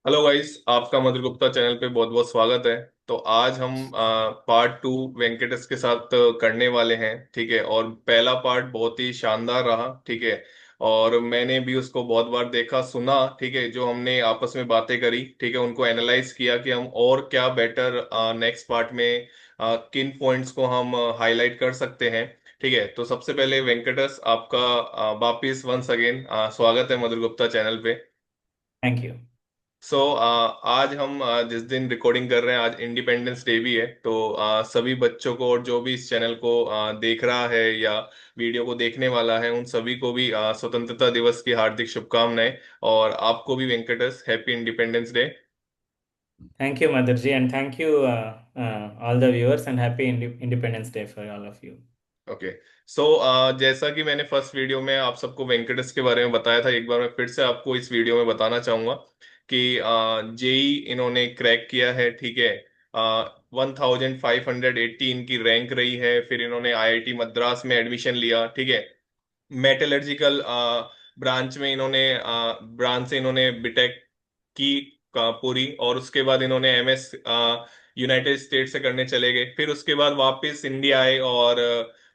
Hello guys, आपका मधुर Gupta channel पे बहुत बहुत स्वागत है। तो आज हम पार्ट 2 वेंकटेश के साथ करने वाले हैं। ठीक है, और पहला पार्ट बहुत ही शानदार रहा। ठीक है, और मैंने भी उसको बहुत बार देखा सुना। ठीक है, जो हमने आपस में बातें करी, ठीक है, उनको एनालाइज किया कि हम और क्या बेटर नेक्स्ट पार्ट में किन पॉइंट्स को हम हाईलाइट कर सकते हैं। ठीक है, तो सबसे पहले वेंकटेश, आपका वापिस वंस अगेन स्वागत है मधुर गुप्ता चैनल पे। Thank you. आज हम जिस दिन रिकॉर्डिंग कर रहे हैं, आज इंडिपेंडेंस डे भी है। तो सभी बच्चों को और जो भी इस चैनल को देख रहा है या वीडियो को देखने वाला है, उन सभी को भी स्वतंत्रता दिवस की हार्दिक शुभकामनाएं। और आपको भी Venkatesh, happy independence day. Thank you Madhur ji and thank you all the viewers and happy independence day for all of you. Okay. So जैसा कि मैंने फर्स्ट वीडियो में आप सबको वेंकटेश के बारे में बताया था, एक बार मैं फिर से आपको इस वीडियो में बताना चाहूंगा कि जेई इन्होंने क्रैक किया है। ठीक है, 1580 इनकी रैंक रही है। फिर इन्होंने आईआईटी मद्रास में एडमिशन लिया। ठीक है, मेटलर्जिकल ब्रांच में इन्होंने ब्रांच से इन्होंने बीटेक की पूरी। और उसके बाद इन्होंने एमएस यूनाइटेड स्टेट से करने चले गए। फिर उसके बाद वापस इंडिया आए और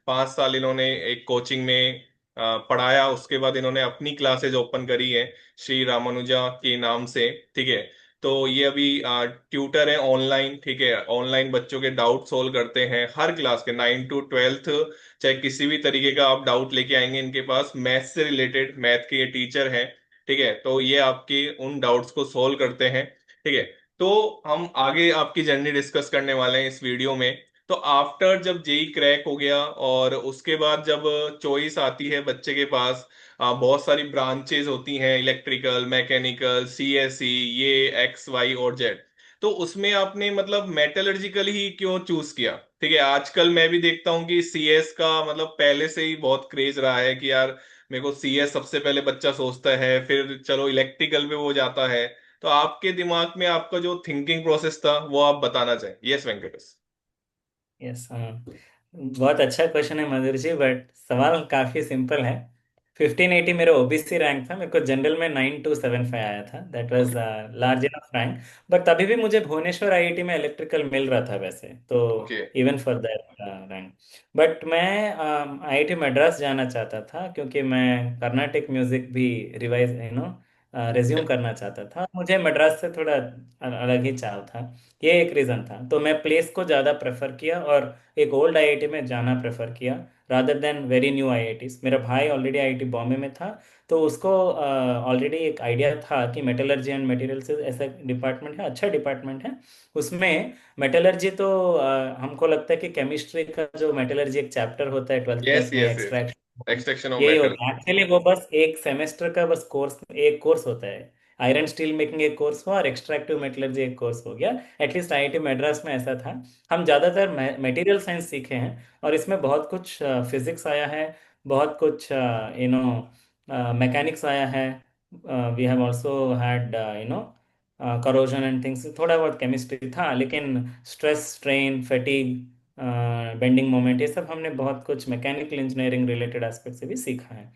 5 साल इन्होंने एक कोचिंग में पढ़ाया। उसके बाद इन्होंने अपनी क्लासेज ओपन करी है श्री रामानुजा के नाम से। ठीक है, तो ये अभी ट्यूटर है ऑनलाइन। ठीक है, ऑनलाइन बच्चों के डाउट सोल्व करते हैं, हर क्लास के 9 to 12, चाहे किसी भी तरीके का आप डाउट लेके आएंगे इनके पास, मैथ से रिलेटेड, मैथ के ये टीचर हैं। ठीक है, तो ये आपके उन डाउट्स को सॉल्व करते हैं। ठीक है, तो हम आगे आपकी जर्नी डिस्कस करने वाले हैं इस वीडियो में। तो आफ्टर जब जेई क्रैक हो गया और उसके बाद जब चॉइस आती है बच्चे के पास, बहुत सारी ब्रांचेज होती हैं, इलेक्ट्रिकल, मैकेनिकल, सीएसई, ये एक्स वाई और जेड। तो उसमें आपने मतलब मेटलर्जिकल ही क्यों चूज किया? ठीक है, आजकल मैं भी देखता हूँ कि सीएस का मतलब पहले से ही बहुत क्रेज रहा है कि यार मेरे को सीएस सबसे पहले बच्चा सोचता है, फिर चलो इलेक्ट्रिकल पे वो जाता है। तो आपके दिमाग में आपका जो थिंकिंग प्रोसेस था वो आप बताना चाहें। यस वेंकटेश। यस, बहुत अच्छा क्वेश्चन है मधुर जी, बट सवाल काफ़ी सिंपल है। 1580 मेरा ओबीसी रैंक था। मेरे को जनरल में 9275 आया था। That was okay. Large enough rank. But तभी भी मुझे भुवनेश्वर आईआईटी में इलेक्ट्रिकल मिल रहा था वैसे तो, okay. Even for that rank. But मैं आईआईटी मद्रास जाना चाहता था क्योंकि मैं कर्नाटिक म्यूजिक भी रिवाइज रिज्यूम करना चाहता था। मुझे मद्रास से थोड़ा अलग ही चाव था। ये एक रीज़न था, तो मैं प्लेस को ज़्यादा प्रेफर किया और एक ओल्ड आईआईटी में जाना प्रेफर किया rather than very new IITs. मेरा भाई ऑलरेडी आईआईटी बॉम्बे में था, तो उसको ऑलरेडी एक आइडिया था कि मेटलर्जी एंड मटेरियल्स ऐसा डिपार्टमेंट है, अच्छा डिपार्टमेंट है। उसमें मेटलर्जी तो हमको लगता है कि केमिस्ट्री का जो मेटलर्जी एक चैप्टर होता है ट्वेल्थ यस क्लास में, yes yes. Extraction, extraction of यही मेटल। होता है एक्चुअली। वो बस एक सेमेस्टर का बस कोर्स, एक कोर्स होता है। आयरन स्टील मेकिंग एक कोर्स हुआ और एक्सट्रैक्टिव मेटलर्जी एक कोर्स हो गया। एटलीस्ट आईआईटी मद्रास में ऐसा था। हम ज़्यादातर मटेरियल साइंस सीखे हैं और इसमें बहुत कुछ फिजिक्स आया है, बहुत कुछ मैकेनिक्स आया है। We have also had corrosion and things, थोड़ा बहुत केमिस्ट्री था, लेकिन stress strain fatigue bending moment ये सब हमने बहुत कुछ मैकेनिकल इंजीनियरिंग रिलेटेड एस्पेक्ट से भी सीखा है।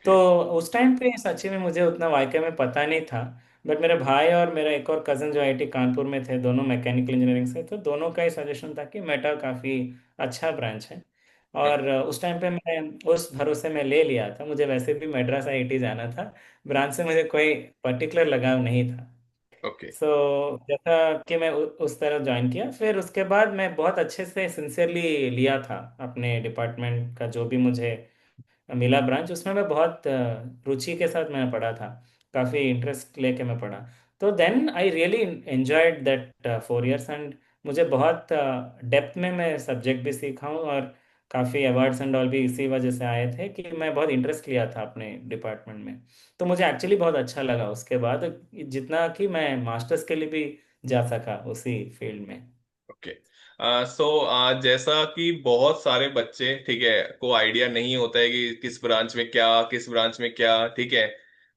तो ओके। उस टाइम पे सच्ची में मुझे उतना वाकई में पता नहीं था। बट मेरे भाई और मेरा एक और कज़न जो आईआईटी कानपुर में थे, दोनों मैकेनिकल इंजीनियरिंग से, तो दोनों का ही सजेशन था कि मेटा काफ़ी अच्छा ब्रांच है। और उस टाइम पे मैं उस भरोसे में ले लिया था। मुझे वैसे भी मद्रास आईआईटी जाना था, ब्रांच से मुझे कोई पर्टिकुलर लगाव नहीं था। ओके। सो जैसा कि मैं उस तरह ज्वाइन किया, फिर उसके बाद मैं बहुत अच्छे से सिंसियरली लिया था अपने डिपार्टमेंट का जो भी मुझे मिला ब्रांच। उसमें मैं बहुत रुचि के साथ मैंने पढ़ा था, काफ़ी इंटरेस्ट लेके मैं पढ़ा। तो then I really enjoyed that 4 years and मुझे बहुत डेप्थ में मैं सब्जेक्ट भी सीखा हूँ और काफ़ी अवार्ड्स एंड ऑल भी इसी वजह से आए थे कि मैं बहुत इंटरेस्ट लिया था अपने डिपार्टमेंट में। तो मुझे एक्चुअली बहुत अच्छा लगा उसके बाद, जितना कि मैं मास्टर्स के लिए भी जा सका उसी फील्ड में। ओके। सो जैसा कि बहुत सारे बच्चे, ठीक है, को आइडिया नहीं होता है कि किस ब्रांच में क्या, किस ब्रांच में क्या। ठीक है,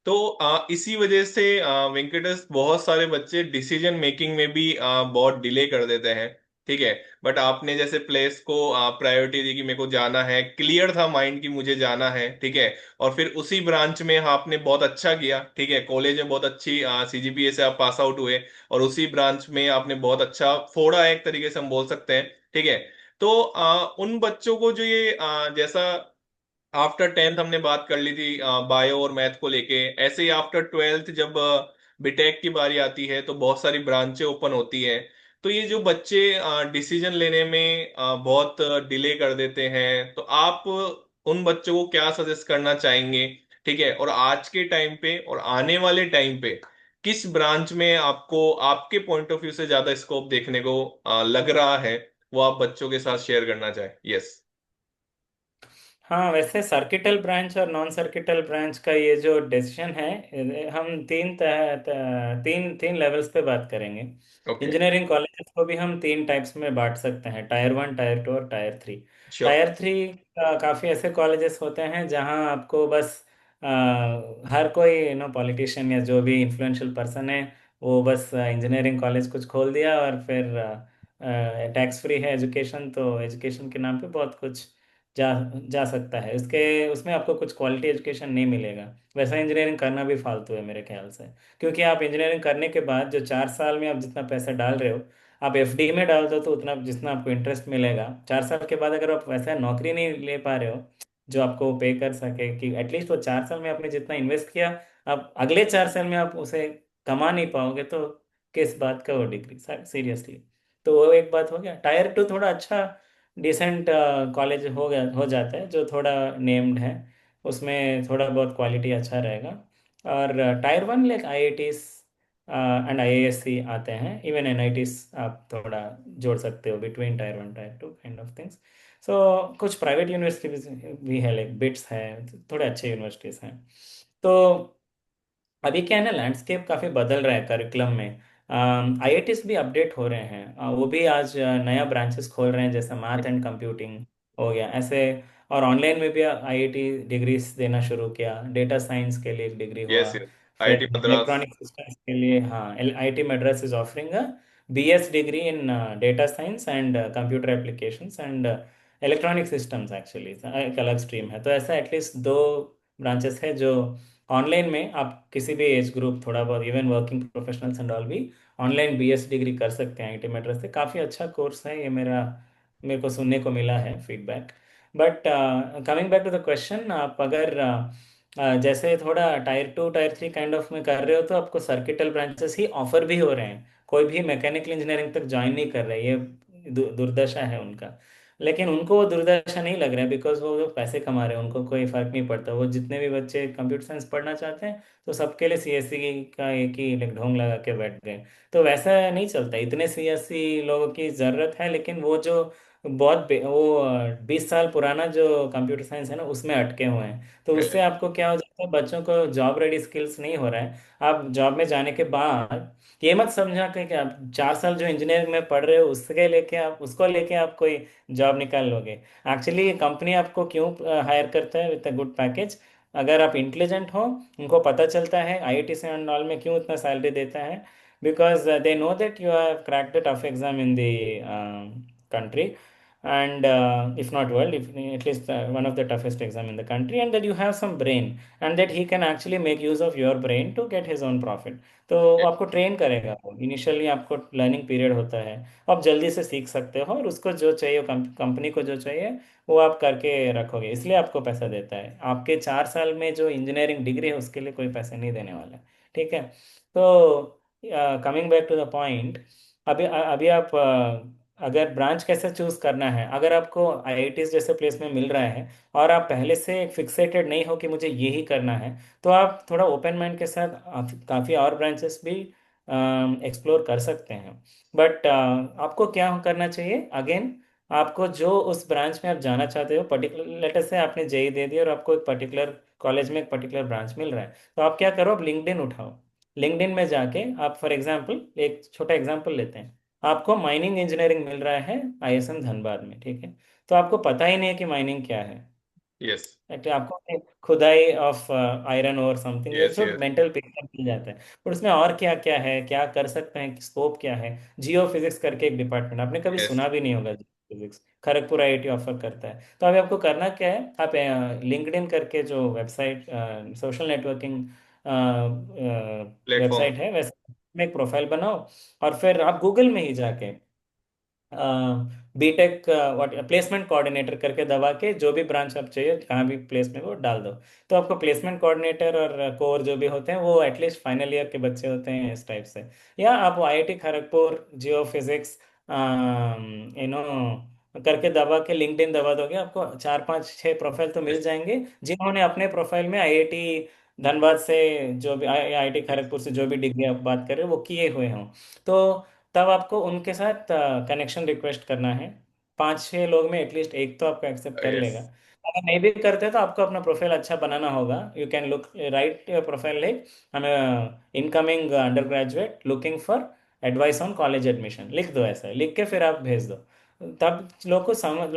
तो इसी वजह से वेंकटेश, बहुत सारे बच्चे डिसीजन मेकिंग में भी बहुत डिले कर देते हैं। ठीक है। बट आपने जैसे प्लेस को प्रायोरिटी दी कि मेरे को जाना है, क्लियर था माइंड की मुझे जाना है, ठीक है। और फिर उसी ब्रांच में आपने बहुत अच्छा किया, ठीक है, कॉलेज में बहुत अच्छी सीजीपीए से आप पास आउट हुए, और उसी ब्रांच में आपने बहुत अच्छा फोड़ा, एक तरीके से हम बोल सकते हैं, ठीक है। तो उन बच्चों को जो ये जैसा आफ्टर टेंथ हमने बात कर ली थी बायो और मैथ को लेके, ऐसे ही आफ्टर ट्वेल्थ जब बीटेक की बारी आती है तो बहुत सारी ब्रांचें ओपन होती है। तो ये जो बच्चे डिसीजन लेने में बहुत डिले कर देते हैं, तो आप उन बच्चों को क्या सजेस्ट करना चाहेंगे, ठीक है। और आज के टाइम पे और आने वाले टाइम पे किस ब्रांच में आपको आपके पॉइंट ऑफ व्यू से ज्यादा स्कोप देखने को लग रहा है, वो आप बच्चों के साथ शेयर करना चाहें? यस। हाँ, वैसे सर्किटल ब्रांच और नॉन सर्किटल ब्रांच का ये जो डिसीजन है, हम तीन तीन लेवल्स पे बात करेंगे। ओके। इंजीनियरिंग कॉलेजेस को भी हम तीन टाइप्स में बांट सकते हैं, टायर वन, टायर टू और tier three. Sure. Tier three काफ़ी ऐसे कॉलेजेस होते हैं जहाँ आपको बस अ, हर कोई पॉलिटिशियन या जो भी इन्फ्लुएंशियल पर्सन है, वो बस इंजीनियरिंग कॉलेज कुछ खोल दिया और फिर टैक्स फ्री है एजुकेशन, तो एजुकेशन के नाम पे बहुत कुछ जा जा सकता है। उसके उसमें आपको कुछ क्वालिटी एजुकेशन नहीं मिलेगा। वैसा इंजीनियरिंग करना भी फालतू है मेरे ख्याल से। क्योंकि आप इंजीनियरिंग करने के बाद जो 4 साल में आप जितना पैसा डाल रहे हो, आप एफडी में डाल दो तो उतना जितना आपको इंटरेस्ट मिलेगा, 4 साल के बाद अगर आप वैसा नौकरी नहीं ले पा रहे हो जो आपको पे कर सके, कि एटलीस्ट वो 4 साल में आपने जितना इन्वेस्ट किया, आप अगले 4 साल में आप उसे कमा नहीं पाओगे, तो किस बात का वो डिग्री, सीरियसली। तो वो एक बात हो गया। टायर टू थोड़ा अच्छा डिसेंट कॉलेज हो गया, हो जाता है, जो थोड़ा नेम्ड है, उसमें थोड़ा बहुत क्वालिटी अच्छा रहेगा। और tier one like IITs and IISc आते हैं, इवन एनआईटीज आप थोड़ा जोड़ सकते हो between tier one tier two kind of things. So कुछ प्राइवेट यूनिवर्सिटीज भी है, लाइक बिट्स है, थोड़े अच्छे यूनिवर्सिटीज हैं। तो अभी क्या है ना, लैंडस्केप काफ़ी बदल रहा है करिकुलम में। आईआईटीज भी अपडेट हो रहे हैं, वो भी आज नया ब्रांचेस खोल रहे हैं, जैसे मैथ एंड कंप्यूटिंग हो गया ऐसे। और ऑनलाइन में भी आईआईटी डिग्रीज देना शुरू किया, डेटा साइंस के लिए एक डिग्री हुआ। Yes yes. फिर आईआईटी मद्रास। इलेक्ट्रॉनिक सिस्टम्स के लिए, हाँ, IIT Madras is offering a BS degree in data science and computer applications and electronic systems, actually एक अलग स्ट्रीम है। तो ऐसा एटलीस्ट दो ब्रांचेस है जो ऑनलाइन में आप किसी भी एज ग्रुप, थोड़ा बहुत even working professionals and all भी ऑनलाइन बीएस डिग्री कर सकते हैं आईटी मेड्रास से। काफ़ी अच्छा कोर्स है ये, मेरे को सुनने को मिला है feedback. But coming back to the question, आप अगर जैसे थोड़ा tier two tier three kind of में कर रहे हो, तो आपको सर्किटल ब्रांचेस ही ऑफर भी हो रहे हैं। कोई भी मैकेनिकल इंजीनियरिंग तक ज्वाइन नहीं कर रहे, ये दुर्दशा है उनका। लेकिन उनको वो दुर्दशा नहीं लग रहा है, बिकॉज वो जो पैसे कमा रहे हैं उनको कोई फर्क नहीं पड़ता। वो जितने भी बच्चे कंप्यूटर साइंस पढ़ना चाहते हैं, तो सबके लिए सीएससी का एक ही like ढोंग लगा के बैठ गए। तो वैसा नहीं चलता, इतने सीएससी लोगों की ज़रूरत है, लेकिन वो जो वो 20 साल पुराना जो कंप्यूटर साइंस है ना, उसमें अटके हुए हैं। तो उससे करेक्ट। आपको क्या हो जाता है, बच्चों को जॉब रेडी स्किल्स नहीं हो रहा है। आप जॉब में जाने के बाद ये मत समझा कि आप 4 साल जो इंजीनियरिंग में पढ़ रहे हो उसको लेके आप कोई जॉब निकाल लोगे। एक्चुअली कंपनी आपको क्यों हायर करता है विद अ गुड पैकेज? अगर आप इंटेलिजेंट हो, उनको पता चलता है आईआईटी से एंड ऑल में क्यों इतना सैलरी देता है, because they know that you have cracked the tough exam in the country, and if not world, if at least one of the toughest exam in the country, and that you have some brain, and that he can actually make use of your brain to get his own profit. तो वो आपको train करेगा, वो initially आपको learning period होता है, आप जल्दी से सीख सकते हो, और उसको जो चाहिए, कंपनी को जो चाहिए वो आप करके रखोगे, इसलिए आपको पैसा देता है। आपके 4 साल में जो इंजीनियरिंग डिग्री है उसके लिए कोई पैसे नहीं देने वाला है। ठीक है। तो coming back to the point, अभी अभी आप अगर ब्रांच कैसे चूज करना है, अगर आपको आईआईटी जैसे प्लेस में मिल रहा है और आप पहले से फिक्सेटेड नहीं हो कि मुझे ये ही करना है, तो आप थोड़ा ओपन माइंड के साथ काफ़ी और ब्रांचेस भी एक्सप्लोर कर सकते हैं। बट आपको क्या करना चाहिए अगेन, आपको जो उस ब्रांच में आप जाना चाहते हो, पर्टिकुलर लेटर से आपने जेई दे दिया और आपको एक पर्टिकुलर कॉलेज में एक पर्टिकुलर ब्रांच मिल रहा है, तो आप क्या करो, आप लिंक्डइन उठाओ। लिंक्डइन में जाके आप, फॉर एग्जांपल एक छोटा एग्जांपल लेते हैं, आपको माइनिंग इंजीनियरिंग मिल रहा है आईएसएम धनबाद में, ठीक है। तो आपको पता ही नहीं है कि माइनिंग क्या है, यस आपको खुदाई ऑफ आयरन और समथिंग, एक यस जो यस मेंटल पिक्चर मिल जाता है। और उसमें और क्या क्या है, क्या कर सकते हैं, स्कोप क्या है। जियो फिजिक्स करके एक डिपार्टमेंट, आपने कभी यस सुना भी नहीं होगा, जियो फिजिक्स खड़गपुर आईआईटी ऑफर करता है। तो अभी आपको करना क्या है, आप लिंक्डइन करके जो website, social networking platform. Website है, वैसे में एक प्रोफाइल बनाओ। और फिर आप गूगल में ही जाके बीटेक प्लेसमेंट कोऑर्डिनेटर करके दबा के जो भी ब्रांच आप चाहिए, कहाँ भी प्लेसमेंट वो डाल दो। तो आपको प्लेसमेंट कोऑर्डिनेटर और कोर जो भी होते हैं वो एटलीस्ट फाइनल ईयर के बच्चे होते हैं इस टाइप से। या आप आईआईटी खड़गपुर जियो फिजिक्स करके दबा के लिंक्डइन दबा दोगे, आपको चार पांच छह प्रोफाइल तो मिल यस जाएंगे, जिन्होंने अपने प्रोफाइल में आईआईटी धनबाद से, जो भी आईआईटी यस खड़गपुर से जो भी डिग्री आप बात कर रहे हो वो किए हुए हों। तो तब आपको उनके साथ कनेक्शन रिक्वेस्ट करना है। पांच छह लोग में एटलीस्ट एक तो आपको एक्सेप्ट कर यस लेगा। अगर नहीं भी करते तो आपको अपना प्रोफाइल अच्छा बनाना होगा। You can look, right profile like हमें incoming undergraduate looking for advice on college admission, लिख दो, ऐसा लिख के फिर आप भेज दो। तब लोग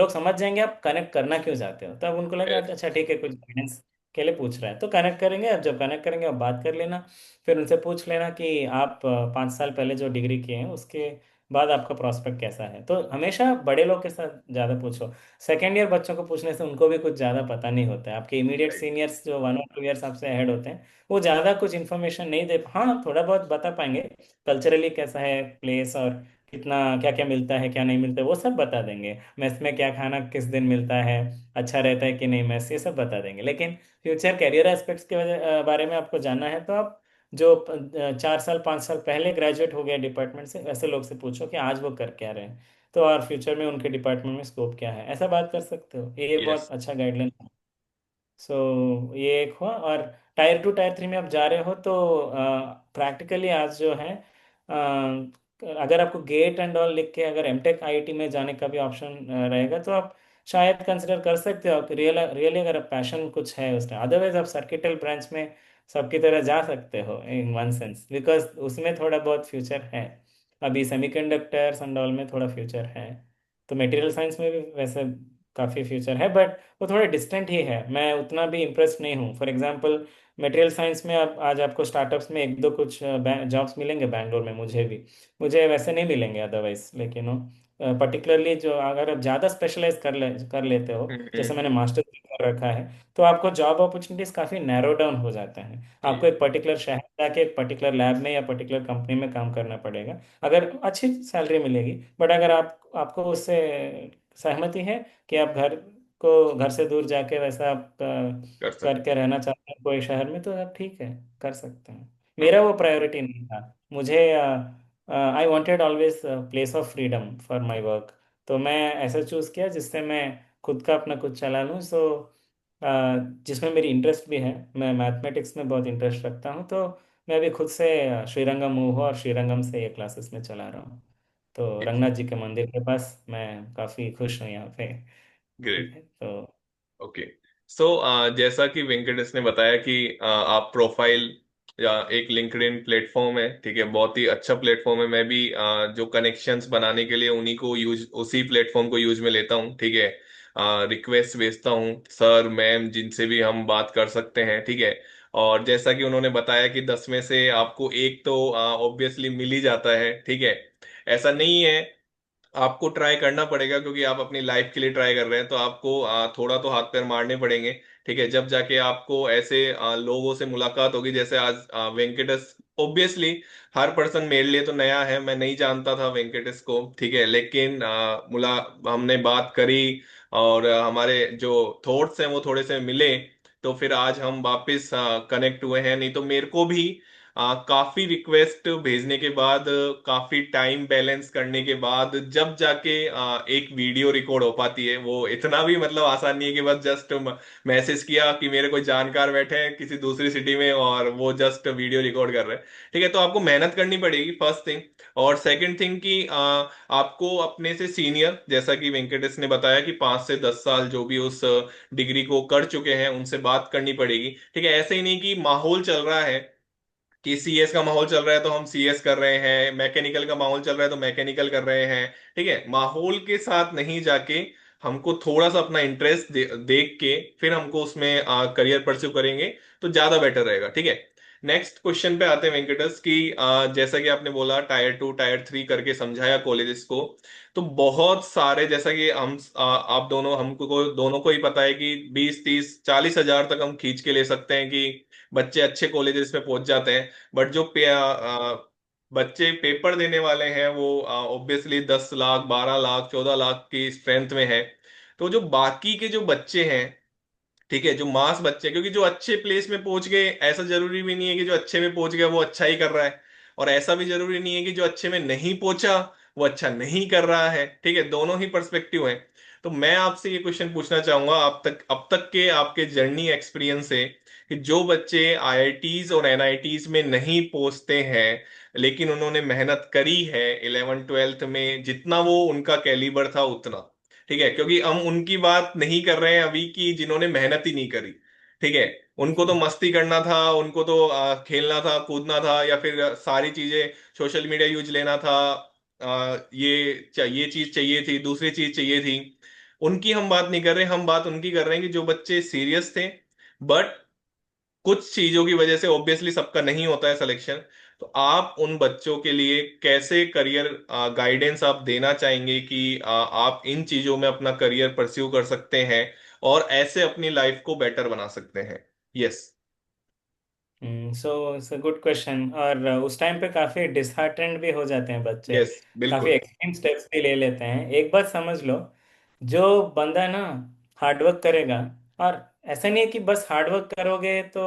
समझ जाएंगे आप कनेक्ट करना क्यों चाहते हो। तब उनको लगेगा यस अच्छा ठीक है, कुछ गाइडेंस के लिए पूछ रहा है, तो कनेक्ट करेंगे। अब जब कनेक्ट करेंगे अब बात कर लेना। फिर उनसे पूछ लेना कि आप 5 साल पहले जो डिग्री किए हैं उसके बाद आपका प्रॉस्पेक्ट कैसा है। तो हमेशा बड़े लोग के साथ ज़्यादा पूछो। सेकेंड ईयर बच्चों को पूछने से उनको भी कुछ ज़्यादा पता नहीं होता है। आपके इमीडिएट राइट सीनियर्स जो 1 और 2 ईयर्स आपसे अहेड होते हैं, वो ज़्यादा कुछ इन्फॉर्मेशन नहीं दे, हाँ थोड़ा बहुत बता पाएंगे। कल्चरली कैसा है प्लेस, और कितना क्या क्या मिलता है क्या नहीं मिलता है वो सब बता देंगे। मेस में क्या खाना किस दिन मिलता है, अच्छा रहता है कि नहीं मेस, ये सब बता देंगे। लेकिन फ्यूचर करियर एस्पेक्ट्स के बारे में आपको जानना है तो आप जो 4 साल 5 साल पहले ग्रेजुएट हो गया डिपार्टमेंट से, ऐसे लोग से पूछो कि आज वो कर क्या रहे हैं, तो और फ्यूचर में उनके डिपार्टमेंट में स्कोप क्या है, ऐसा बात कर सकते हो। ये यस बहुत अच्छा गाइडलाइन। ये एक हुआ। और टायर 2 टायर 3 में आप जा रहे हो तो प्रैक्टिकली आज जो है, अगर आपको गेट एंड ऑल लिख के अगर एमटेक आईआईटी में जाने का भी ऑप्शन रहेगा तो आप शायद कंसिडर कर सकते हो। रियली अगर पैशन कुछ है उसमें, अदरवाइज आप सर्किटल ब्रांच में सबकी तरह जा सकते हो इन वन सेंस, बिकॉज उसमें थोड़ा बहुत फ्यूचर है। अभी सेमीकंडक्टर्स एंड ऑल में थोड़ा फ्यूचर है। तो मटेरियल साइंस में भी वैसे काफ़ी फ्यूचर है, बट वो थोड़ा डिस्टेंट ही है। मैं उतना भी इम्प्रेस नहीं हूँ। फॉर एग्जांपल मटेरियल साइंस में आप आज आपको स्टार्टअप्स में एक दो कुछ जॉब्स मिलेंगे बैंगलोर में, मुझे भी, मुझे वैसे नहीं मिलेंगे अदरवाइज। लेकिन पर्टिकुलरली जो अगर आप ज़्यादा स्पेशलाइज कर लेते हो, जैसे मैंने हम्म। मास्टर कर रखा है, तो आपको जॉब अपॉर्चुनिटीज काफ़ी नैरो डाउन हो जाते हैं। आपको एक पर्टिकुलर शहर जाके एक पर्टिकुलर लैब में या पर्टिकुलर कंपनी में काम करना पड़ेगा, अगर अच्छी सैलरी मिलेगी। बट अगर आपको उससे सहमति है कि आप घर से दूर जाके वैसा आप कर सकते करके रहना चाहते हैं कोई शहर में, तो आप ठीक है, कर सकते हैं। हैं। मेरा वो प्रायोरिटी नहीं था। मुझे I wanted always place of freedom for my work. तो मैं ऐसा चूज़ किया जिससे मैं खुद का अपना कुछ चला लूँ। जिसमें मेरी इंटरेस्ट भी है, मैं मैथमेटिक्स में बहुत इंटरेस्ट रखता हूँ। तो मैं अभी खुद से श्रीरंगम मूव हुआ और श्रीरंगम से ये क्लासेस में चला रहा हूँ। तो रंगनाथ जी के मंदिर के पास मैं काफ़ी खुश हूँ यहाँ पे। ठीक ग्रेट। है तो। ओके। सो जैसा कि वेंकटेश ने बताया कि आप प्रोफाइल या एक लिंक्डइन प्लेटफॉर्म है, ठीक है, बहुत ही अच्छा प्लेटफॉर्म है। मैं भी जो कनेक्शंस बनाने के लिए उन्हीं को यूज, उसी प्लेटफॉर्म को यूज में लेता हूँ, ठीक है। रिक्वेस्ट भेजता हूँ सर मैम जिनसे भी हम बात कर सकते हैं, ठीक है। और जैसा कि उन्होंने बताया कि 10 में से आपको एक तो ऑब्वियसली मिल ही जाता है, ठीक है। ऐसा नहीं है, आपको ट्राई करना पड़ेगा क्योंकि आप अपनी लाइफ के लिए ट्राई कर रहे हैं, तो आपको थोड़ा तो हाथ पैर मारने पड़ेंगे, ठीक है। जब जाके आपको ऐसे लोगों से मुलाकात होगी जैसे आज वेंकटेश। ऑब्वियसली हर पर्सन मेरे लिए तो नया है, मैं नहीं जानता था वेंकटेश को, ठीक है। लेकिन मुला हमने बात करी और हमारे जो थॉट्स हैं वो थोड़े से मिले, तो फिर आज हम वापस कनेक्ट हुए हैं। नहीं तो मेरे को भी काफी रिक्वेस्ट भेजने के बाद, काफी टाइम बैलेंस करने के बाद जब जाके एक वीडियो रिकॉर्ड हो पाती है, वो इतना भी मतलब आसान नहीं है कि बस जस्ट मैसेज किया कि मेरे कोई जानकार बैठे हैं किसी दूसरी सिटी में और वो जस्ट वीडियो रिकॉर्ड कर रहे हैं, ठीक है। तो आपको मेहनत करनी पड़ेगी, फर्स्ट थिंग। और सेकंड थिंग कि आपको अपने से सीनियर, जैसा कि वेंकटेश ने बताया कि 5 से 10 साल जो भी उस डिग्री को कर चुके हैं उनसे बात करनी पड़ेगी, ठीक है। ऐसे ही नहीं कि माहौल चल रहा है कि सीएस का माहौल चल रहा है तो हम सीएस कर रहे हैं, मैकेनिकल का माहौल चल रहा है तो मैकेनिकल कर रहे हैं, ठीक है। माहौल के साथ नहीं जाके हमको थोड़ा सा अपना इंटरेस्ट देख के फिर हमको उसमें करियर परस्यू करेंगे तो ज्यादा बेटर रहेगा, ठीक है। नेक्स्ट क्वेश्चन पे आते हैं वेंकटेश की, जैसा कि आपने बोला टायर 2 टायर 3 करके समझाया कॉलेजेस को। तो बहुत सारे, जैसा कि हम आप दोनों, हमको दोनों को ही पता है कि 20 30 40 हजार तक हम खींच के ले सकते हैं कि बच्चे अच्छे कॉलेजेस में पहुंच जाते हैं। बट जो बच्चे पेपर देने वाले हैं वो ऑब्वियसली 10 लाख 12 लाख 14 लाख की स्ट्रेंथ में है। तो जो बाकी के जो बच्चे हैं, ठीक है, जो मास बच्चे, क्योंकि जो अच्छे प्लेस में पहुंच गए ऐसा जरूरी भी नहीं है कि जो अच्छे में पहुंच गया वो अच्छा ही कर रहा है, और ऐसा भी जरूरी नहीं है कि जो अच्छे में नहीं पहुंचा वो अच्छा नहीं कर रहा है, ठीक है, दोनों ही पर्सपेक्टिव है। तो मैं आपसे ये क्वेश्चन पूछना चाहूंगा, अब तक के आपके जर्नी एक्सपीरियंस से, कि जो बच्चे आईआईटीज और एनआईटीज में नहीं पहुंचते हैं लेकिन उन्होंने मेहनत करी है 11 12 में, जितना वो उनका कैलिबर था उतना, ठीक है, क्योंकि हम उनकी बात नहीं कर रहे हैं अभी की जिन्होंने मेहनत ही नहीं करी, ठीक है, उनको तो मस्ती करना था, उनको तो खेलना था कूदना था, या फिर सारी चीजें सोशल मीडिया यूज लेना था, ये चीज चाहिए थी, दूसरी चीज चाहिए थी, उनकी हम बात नहीं कर रहे, हम बात उनकी कर रहे हैं कि जो बच्चे सीरियस थे, बट कुछ चीजों की वजह से ऑब्वियसली सबका नहीं होता है सिलेक्शन। तो आप उन बच्चों के लिए कैसे करियर गाइडेंस आप देना चाहेंगे कि आप इन चीजों में अपना करियर परस्यू कर सकते हैं और ऐसे अपनी लाइफ को बेटर बना सकते हैं? Yes. So it's a good question. और उस टाइम पे काफ़ी डिसहार्टेंड भी हो जाते हैं बच्चे, यस, काफ़ी बिल्कुल। एक्सट्रीम स्टेप्स भी ले लेते हैं। एक बात समझ लो, जो बंदा ना हार्डवर्क करेगा, और ऐसा नहीं है कि बस हार्डवर्क करोगे तो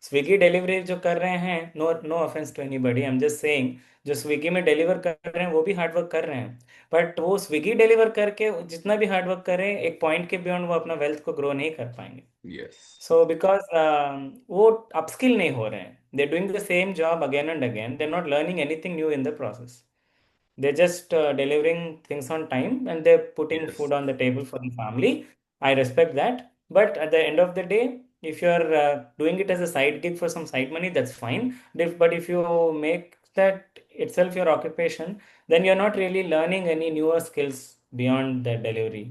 स्विगी डिलीवरी जो कर रहे हैं, no no offense to anybody, I am just saying, जो स्विगी में डिलीवर कर रहे हैं वो भी हार्डवर्क कर रहे हैं, बट वो स्विगी डिलीवर करके जितना भी हार्डवर्क करें, एक पॉइंट के बियॉन्ड वो अपना वेल्थ को ग्रो नहीं कर पाएंगे। यस। सो बिकॉज वो अपस्किल नहीं हो रहे हैं, they doing the same job again and again, they not learning anything new in the process. They're just delivering things on time and they're putting yes. food on the table for the family. I respect that. But at the end of the day, if you're doing it as a side gig for some side money, that's fine. But if you make that itself your occupation, then you're not really learning any newer skills beyond the delivery.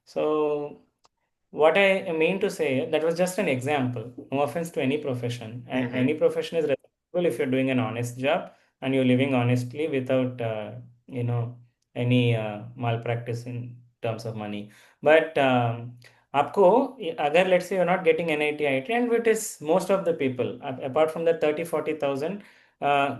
So what I mean to say, that was just an example. No offense to any profession. Hmm. Any profession is respectable if you're doing an honest job and you're living honestly without, you know, any malpractice in terms of money. But आपको अगर let's say you're not getting NIT IIT, and it is most of the people, apart from the 30 40,000,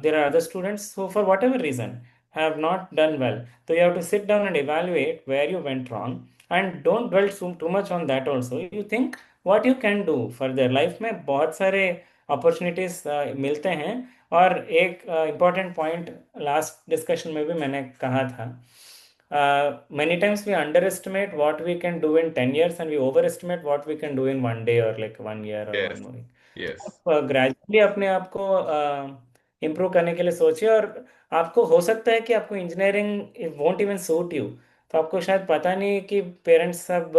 there are other students who for whatever reason have not done well. So you have to sit down and evaluate where you went wrong, and don't dwell too much on that also. You think what you can do further. Life में बहुत सारे opportunities मिलते हैं। और एक important point last discussion में भी मैंने कहा था, many times we underestimate what we can do in 10 years and we overestimate what we can do in 1 day or like 1 year or yes. 1 week. Yes. आप ग्रेजुअली अपने आप को improve करने के लिए सोचिए। और आपको हो सकता है कि आपको engineering won't even suit you, तो आपको शायद पता नहीं कि पेरेंट्स सब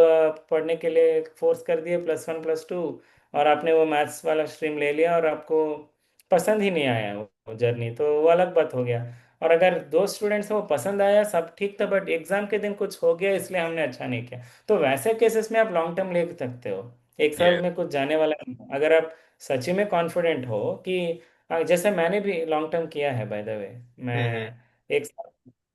पढ़ने के लिए फोर्स कर दिए +1 +2, और आपने वो मैथ्स वाला स्ट्रीम ले लिया और आपको पसंद ही नहीं आया वो जर्नी, तो वो अलग बात हो गया। और अगर दो स्टूडेंट्स को वो पसंद आया, सब ठीक था, बट एग्जाम के दिन कुछ हो गया इसलिए हमने अच्छा नहीं किया, तो वैसे केसेस में आप लॉन्ग टर्म ले सकते हो। 1 साल यस। में कुछ जाने वाला नहीं है। अगर आप सच्ची में कॉन्फिडेंट हो कि जैसे मैंने भी लॉन्ग टर्म किया है, बाय द वे, हम्म। मैं एक साल,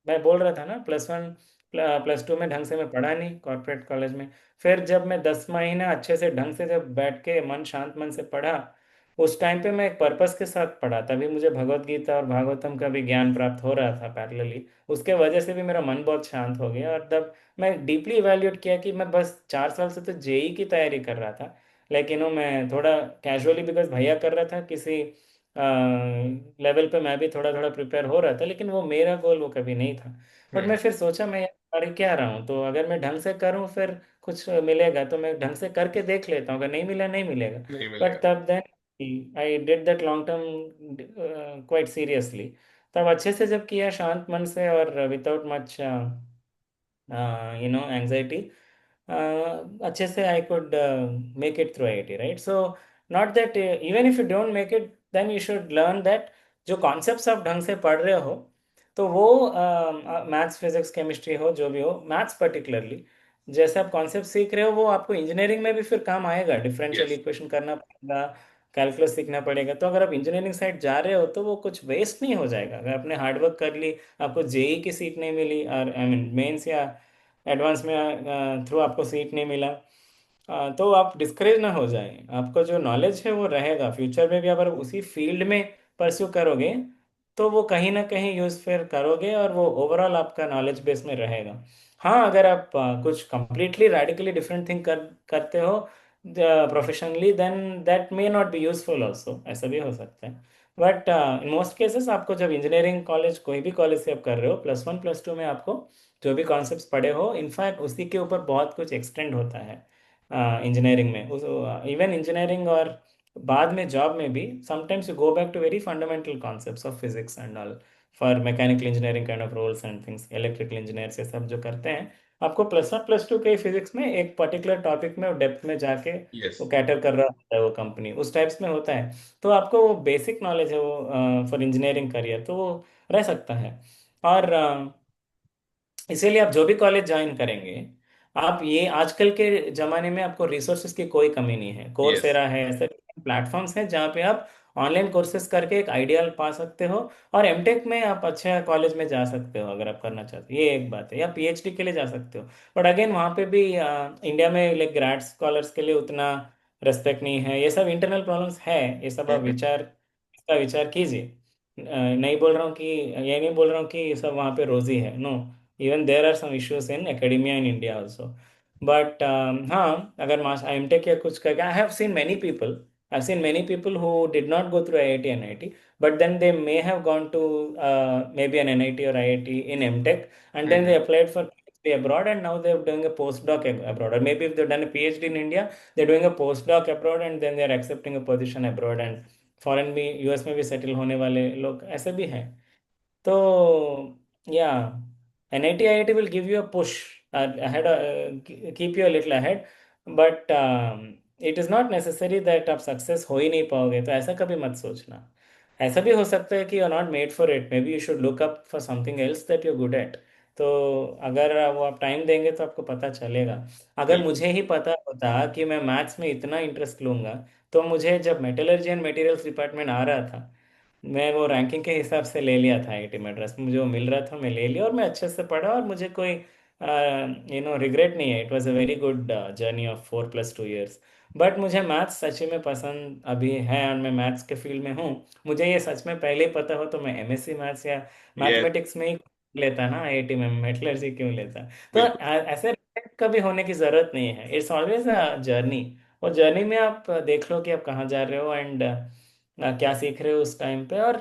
मैं बोल रहा था ना, +1 +2 में ढंग से मैं पढ़ा नहीं कॉर्पोरेट कॉलेज में। फिर जब मैं 10 महीना अच्छे से ढंग से जब बैठ के मन शांत मन से पढ़ा, उस टाइम पे मैं एक पर्पस के साथ पढ़ा, तभी मुझे भगवत गीता और भागवतम का भी ज्ञान प्राप्त हो रहा था पैरेलली। उसके वजह से भी मेरा मन बहुत शांत हो गया, और तब मैं डीपली इवैल्यूएट किया कि मैं बस 4 साल से तो जेई की तैयारी कर रहा था, लेकिन वो मैं थोड़ा कैजुअली बिकॉज भैया कर रहा था किसी लेवल पे, मैं भी थोड़ा थोड़ा प्रिपेयर हो रहा था, लेकिन वो मेरा गोल वो कभी नहीं था। बट मैं हम्म। फिर सोचा मैं यार कर क्या रहा हूँ, तो अगर मैं ढंग से करूँ फिर कुछ मिलेगा, तो मैं ढंग से करके देख लेता हूँ, अगर नहीं मिला नहीं मिलेगा। नहीं बट मिलेगा। तब then I did that long term quite seriously. तब अच्छे से जब किया शांत मन से और विदाउट मच एंजाइटी, अच्छे से I could make it through IIT, right? So not that even if you don't make it, then you should learn that जो कॉन्सेप्ट्स आप ढंग से पढ़ रहे हो, तो वो मैथ्स फिजिक्स केमिस्ट्री हो जो भी हो, मैथ्स पर्टिकुलरली, जैसे आप कॉन्सेप्ट सीख रहे हो वो आपको इंजीनियरिंग में भी फिर काम आएगा, डिफरेंशियल यस। इक्वेशन करना पड़ेगा, कैलकुलस सीखना पड़ेगा। तो अगर आप इंजीनियरिंग साइड जा रहे हो तो वो कुछ वेस्ट नहीं हो जाएगा। अगर आपने हार्डवर्क कर ली, आपको जेई की सीट नहीं मिली, और आई मीन मेंस या एडवांस में थ्रू आपको सीट नहीं मिला, तो आप डिस्करेज ना हो जाए। आपको जो नॉलेज है वो रहेगा, फ्यूचर में भी अगर उसी फील्ड में परस्यू करोगे तो वो कहीं ना कहीं यूज फिर करोगे, और वो ओवरऑल आपका नॉलेज बेस में रहेगा। हाँ, अगर आप कुछ कंप्लीटली रेडिकली डिफरेंट थिंग करते हो professionally, then that may not be useful also, ऐसा भी हो सकता है। बट इन मोस्ट केसेस आपको जब इंजीनियरिंग कॉलेज, कोई भी कॉलेज से आप कर रहे हो, +1 +2 में आपको जो भी कॉन्सेप्ट्स पढ़े हो, इनफैक्ट उसी के ऊपर बहुत कुछ एक्सटेंड होता है इंजीनियरिंग में। उस इवन इंजीनियरिंग और बाद में जॉब में भी sometimes you go back to very fundamental concepts of physics and all, for mechanical engineering kind of roles and things, electrical engineer से सब जो करते हैं, आपको +1 +2 के फिजिक्स में एक पर्टिकुलर टॉपिक में डेप्थ में जाके यस। वो कैटर कर रहा होता है वो कंपनी, उस टाइप्स में होता है। तो आपको वो बेसिक नॉलेज है वो फॉर इंजीनियरिंग करियर, तो वो रह सकता है। और इसीलिए आप जो भी कॉलेज ज्वाइन करेंगे, आप ये आजकल के ज़माने में आपको रिसोर्सेज की कोई कमी नहीं है। यस। कोर्सेरा है, ऐसे प्लेटफॉर्म्स हैं जहाँ पे आप ऑनलाइन कोर्सेज करके एक आइडिया पा सकते हो, और एमटेक में आप अच्छे कॉलेज में जा सकते हो अगर आप करना चाहते हो, ये एक बात है। या पीएचडी के लिए जा सकते हो, बट अगेन वहाँ पे भी इंडिया में लाइक ग्रेड स्कॉलर्स के लिए उतना रेस्पेक्ट नहीं है। ये सब इंटरनल प्रॉब्लम्स है, ये सब आप इसका विचार कीजिए। नहीं बोल रहा हूँ कि, ये नहीं बोल रहा हूँ कि ये सब वहाँ पे रोजी है, no, even there are some issues in academia in India also. But हाँ, अगर मास आई एम टेक या कुछ करके, I have seen many people who did not go through IIT NIT, but then they may have gone to maybe an NIT or IIT in MTech, and then they applied for PhD abroad, and now they're doing a postdoc abroad. Or maybe if they've done a PhD in India, they're doing a postdoc abroad, and then they're accepting a position abroad, and foreign भी, US में भी settle होने वाले लोग ऐसे भी हैं। तो या NIT IIT will give you a push ahead, keep you a little ahead, but it is not necessary that आप सक्सेस हो ही नहीं पाओगे, तो ऐसा कभी मत सोचना। ऐसा भी हो सकता है कि you are not made for it, maybe you should look up for something else that you good at. तो अगर वो आप टाइम देंगे तो आपको पता चलेगा। अगर बिल्कुल। मुझे ही पता होता कि मैं मैथ्स में इतना इंटरेस्ट लूंगा, तो मुझे जब मेटलर्जी एंड मटेरियल्स डिपार्टमेंट आ रहा था, मैं वो रैंकिंग के हिसाब से ले लिया था आईआईटी मद्रास में, मुझे वो मिल रहा था, मैं ले लिया, और मैं अच्छे से पढ़ा, और मुझे कोई रिग्रेट नहीं है। It was a very good journey of 4 + 2 years। But मुझे मैथ्स सच में पसंद अभी है, और मैं मैथ्स के फील्ड में हूँ। मुझे ये सच में पहले ही पता हो तो मैं एमएससी मैथ्स या यस। मैथमेटिक्स में ही लेता ना, आईआईटी में मेटलर्जी क्यों लेता। तो बिल्कुल। ऐसे regret कभी होने की ज़रूरत नहीं है, इट्स ऑलवेज अ जर्नी। और जर्नी में आप देख लो कि आप कहाँ जा रहे हो, एंड क्या सीख रहे हो उस टाइम पे, और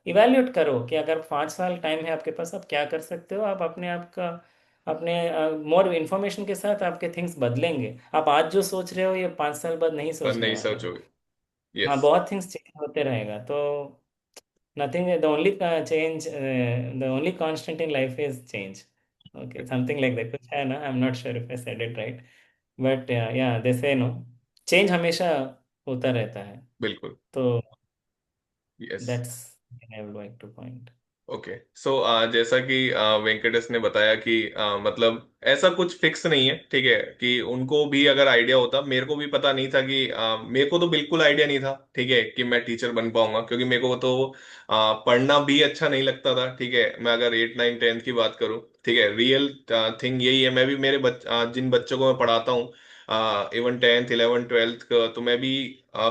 इवेल्युएट करो कि अगर 5 साल टाइम है आपके पास, आप क्या कर सकते हो। आप अपने आप का, अपने मोर इन्फॉर्मेशन के साथ आपके थिंग्स बदलेंगे। आप आज जो सोच रहे हो ये 5 साल बाद नहीं पर सोचने नहीं वाले हो। सोचोगे। हाँ, यस। बहुत थिंग्स चेंज होते रहेगा। तो nothing, the only change, the only constant in life is change. Okay, something like that कुछ है ना, I am not sure if I said it right, but या दे से नो, चेंज हमेशा होता रहता है। बिल्कुल। तो yes. That's I would like to point. Okay. So जैसा कि वेंकटेश ने बताया कि मतलब ऐसा कुछ फिक्स नहीं है, ठीक है, कि उनको भी अगर आइडिया होता, मेरे को भी पता नहीं था कि मेरे को तो बिल्कुल आइडिया नहीं था, ठीक है, कि मैं टीचर बन पाऊंगा, क्योंकि मेरे को तो पढ़ना भी अच्छा नहीं लगता था, ठीक है। मैं अगर 8 9 10 की बात करूं, ठीक है, रियल थिंग यही है। मैं भी मेरे जिन बच्चों को मैं पढ़ाता हूँ, इवन 10th 11th 12th का, तो मैं भी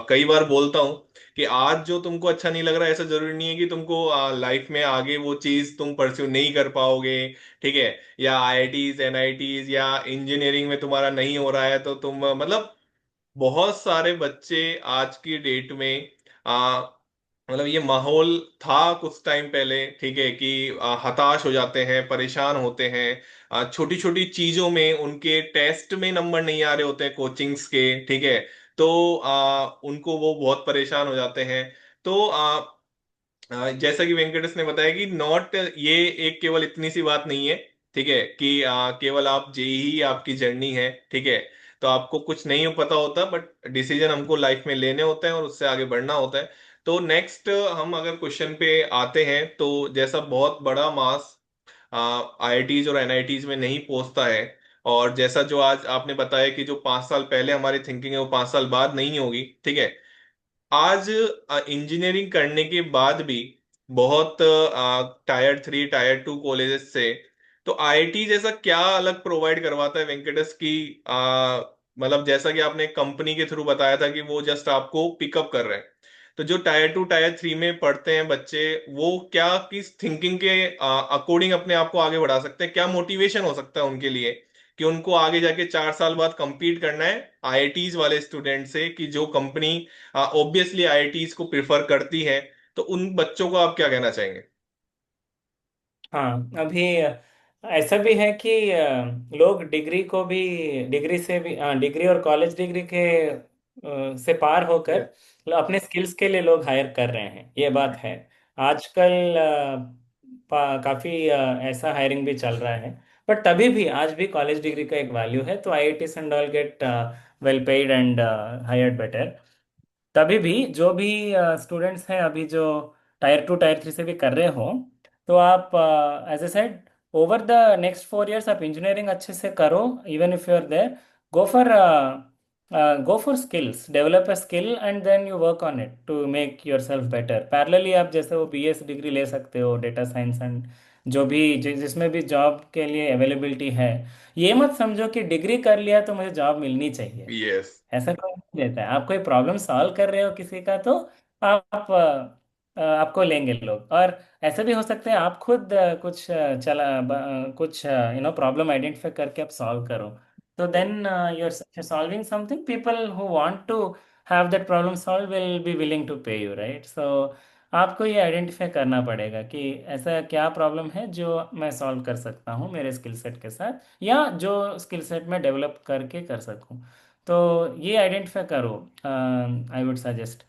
कई बार बोलता हूँ कि आज जो तुमको अच्छा नहीं लग रहा है, ऐसा जरूरी नहीं है कि तुमको लाइफ में आगे वो चीज तुम परस्यू नहीं कर पाओगे, ठीक है। या आईआईटीज एनआईटीज या इंजीनियरिंग में तुम्हारा नहीं हो रहा है तो तुम मतलब बहुत सारे बच्चे आज की डेट में आ, मतलब ये माहौल था कुछ टाइम पहले, ठीक है, कि हताश हो जाते हैं, परेशान होते हैं, छोटी छोटी चीजों में उनके टेस्ट में नंबर नहीं आ रहे होते हैं कोचिंग्स के, ठीक है। तो उनको वो बहुत परेशान हो जाते हैं। तो जैसा कि वेंकटेश ने बताया कि नॉट ये एक केवल इतनी सी बात नहीं है, ठीक है, कि केवल आप जेई ही आपकी जर्नी है, ठीक है। तो आपको कुछ नहीं पता होता, बट डिसीजन हमको लाइफ में लेने होते हैं और उससे आगे बढ़ना होता है। तो नेक्स्ट हम अगर क्वेश्चन पे आते हैं, तो जैसा बहुत बड़ा मास आईआईटीज और एनआईटीज में नहीं पहुंचता है, और जैसा जो आज आपने बताया कि जो 5 साल पहले हमारी थिंकिंग है वो 5 साल बाद नहीं होगी, ठीक है। आज इंजीनियरिंग करने के बाद भी बहुत टायर 3 टायर 2 कॉलेजेस से तो आईआईटी जैसा क्या अलग प्रोवाइड करवाता है वेंकटेश की, मतलब जैसा कि आपने कंपनी के थ्रू बताया था कि वो जस्ट आपको पिकअप कर रहे हैं, तो जो टायर 2 टायर 3 में पढ़ते हैं बच्चे, वो क्या किस थिंकिंग के अकॉर्डिंग अपने आप को आगे बढ़ा सकते हैं, क्या मोटिवेशन हो सकता है उनके लिए कि उनको आगे जाके 4 साल बाद compete करना है आईआईटीज वाले स्टूडेंट से, कि जो कंपनी ऑब्वियसली आईआईटीज को प्रिफर करती है, तो उन बच्चों को आप क्या कहना चाहेंगे? हाँ, अभी ऐसा भी है कि लोग डिग्री को भी, डिग्री से भी, डिग्री और कॉलेज डिग्री के से पार होकर Yes. अपने स्किल्स के लिए लोग हायर कर रहे हैं, ये बात है। आजकल काफी ऐसा हायरिंग भी चल रहा है। बट तभी भी आज भी कॉलेज डिग्री का एक वैल्यू है, तो IIT and all get well paid and hired better. तभी भी जो भी स्टूडेंट्स हैं अभी जो टायर 2 टायर 3 से भी कर रहे हो, तो आप as I said over the next 4 years आप इंजीनियरिंग अच्छे से करो। Even if you are there, go for go for skills, develop a skill and then you work on it to make yourself better. Parallelly आप जैसे वो BS degree ले सकते हो, डेटा साइंस एंड जो भी जिसमें भी जॉब के लिए अवेलेबिलिटी है। ये मत समझो कि डिग्री कर लिया तो मुझे जॉब मिलनी चाहिए, यस। ऐसा कोई नहीं देता है। आप कोई प्रॉब्लम सॉल्व कर रहे हो किसी का, तो आप आपको लेंगे लोग। और ऐसे भी हो सकते हैं आप खुद कुछ कुछ प्रॉब्लम आइडेंटिफाई करके आप सॉल्व करो, तो then you are solving something, people who want to have that problem solve will be willing to pay you, right? So आपको ये आइडेंटिफाई करना पड़ेगा कि ऐसा क्या प्रॉब्लम है जो मैं सॉल्व कर सकता हूँ मेरे स्किल सेट के साथ, या जो स्किल सेट में डेवलप करके कर सकूँ। तो ये आइडेंटिफाई करो। I would suggest,